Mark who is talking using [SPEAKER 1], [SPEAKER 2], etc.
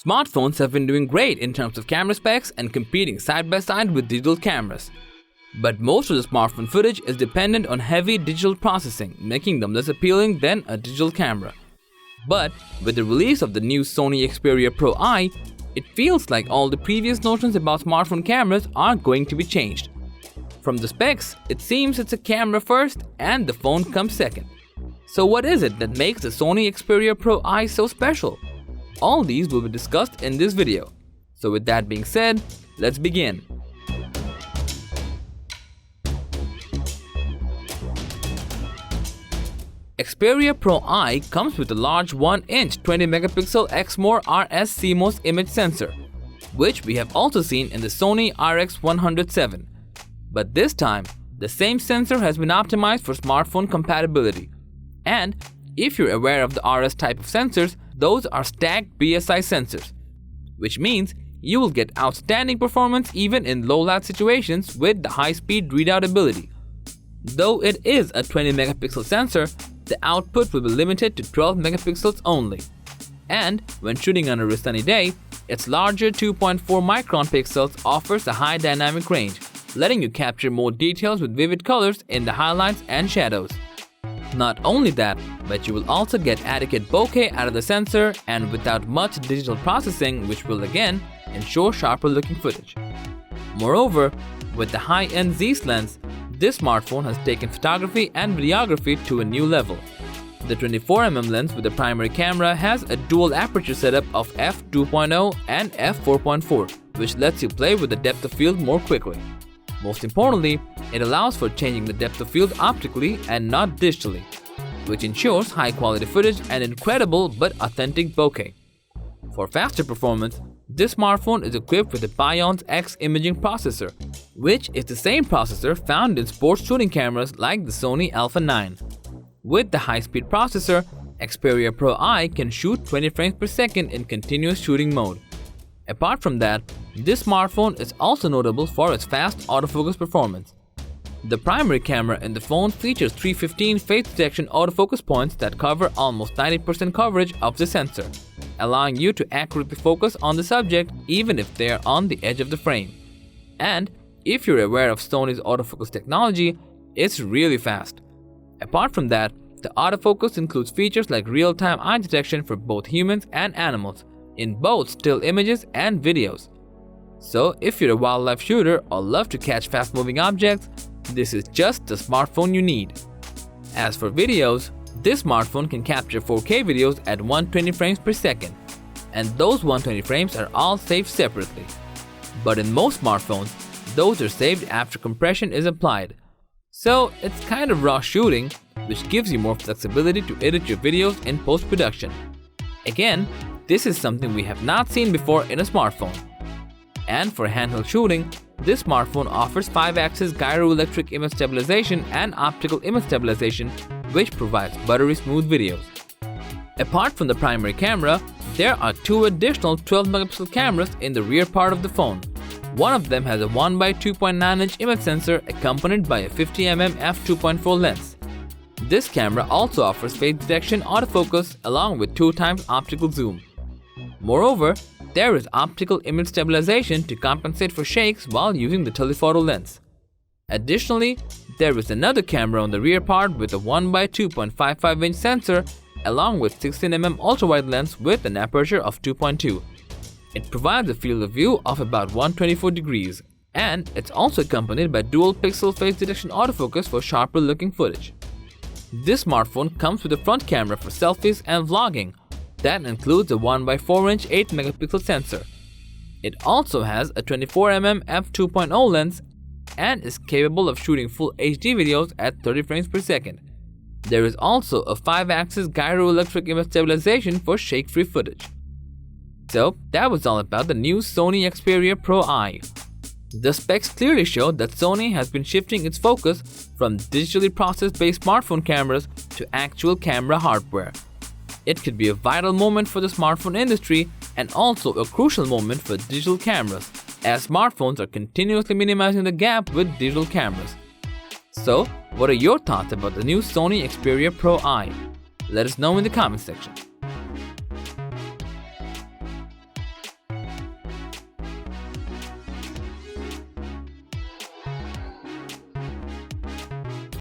[SPEAKER 1] Smartphones have been doing great in terms of camera specs and competing side by side with digital cameras. But most of the smartphone footage is dependent on heavy digital processing, making them less appealing than a digital camera. But with the release of the new Sony Xperia Pro I, it feels like all the previous notions about smartphone cameras are going to be changed. From the specs, it seems it's a camera first and the phone comes second. So what is it that makes the Sony Xperia Pro I so special? All these will be discussed in this video. So with that being said, let's begin. Xperia Pro I comes with a large 1-inch 20-megapixel Exmor RS CMOS image sensor, which we have also seen in the Sony RX107. But this time, the same sensor has been optimized for smartphone compatibility. And if you're aware of the RS type of sensors, those are stacked BSI sensors, which means you will get outstanding performance even in low-light situations with the high-speed readout ability. Though it is a 20-megapixel sensor, the output will be limited to 12 megapixels only. And when shooting on a sunny day, its larger 2.4 micron pixels offers a high dynamic range, letting you capture more details with vivid colors in the highlights and shadows. Not only that, but you will also get adequate bokeh out of the sensor and without much digital processing, which will again ensure sharper looking footage. Moreover, with the high-end Zeiss lens, this smartphone has taken photography and videography to a new level. The 24mm lens with the primary camera has a dual aperture setup of f2.0 and f4.4, which lets you play with the depth of field more quickly. Most importantly, it allows for changing the depth of field optically and not digitally, which ensures high quality footage and incredible but authentic bokeh. For faster performance, this smartphone is equipped with the Bionz X imaging processor, which is the same processor found in sports shooting cameras like the Sony Alpha 9. With the high-speed processor, Xperia Pro I can shoot 20 frames per second in continuous shooting mode. Apart from that, this smartphone is also notable for its fast autofocus performance. The primary camera in the phone features 315 face detection autofocus points that cover almost 90% coverage of the sensor, allowing you to accurately focus on the subject even if they are on the edge of the frame. And if you're aware of Sony's autofocus technology, it's really fast. Apart from that, the autofocus includes features like real-time eye detection for both humans and animals, in both still images and videos. So if you're a wildlife shooter or love to catch fast-moving objects, this is just the smartphone you need. As for videos, this smartphone can capture 4K videos at 120 frames per second, and those 120 frames are all saved separately. But in most smartphones, those are saved after compression is applied. So it's kind of raw shooting, which gives you more flexibility to edit your videos in post-production. Again, this is something we have not seen before in a smartphone. And for handheld shooting, this smartphone offers 5-axis gyroelectric image stabilization and optical image stabilization, which provides buttery smooth videos. Apart from the primary camera, there are two additional 12-megapixel cameras in the rear part of the phone. One of them has a 1x2.9-inch image sensor accompanied by a 50mm f2.4 lens. This camera also offers face detection autofocus along with 2x optical zoom. Moreover, there is optical image stabilization to compensate for shakes while using the telephoto lens. Additionally, there is another camera on the rear part with a 1x2.55-inch sensor along with 16mm ultrawide lens with an aperture of 2.2. It provides a field of view of about 124 degrees, and it's also accompanied by dual pixel face detection autofocus for sharper looking footage. This smartphone comes with a front camera for selfies and vlogging that includes a 1x4-inch 8-megapixel sensor. It also has a 24mm f2.0 lens and is capable of shooting full HD videos at 30 frames per second. There is also a 5-axis gyroelectric image stabilization for shake-free footage. So that was all about the new Sony Xperia Pro I. The specs clearly show that Sony has been shifting its focus from digitally processed-based smartphone cameras to actual camera hardware. It could be a vital moment for the smartphone industry and also a crucial moment for digital cameras, as smartphones are continuously minimizing the gap with digital cameras. So, what are your thoughts about the new Sony Xperia Pro I? Let us know in the comment section.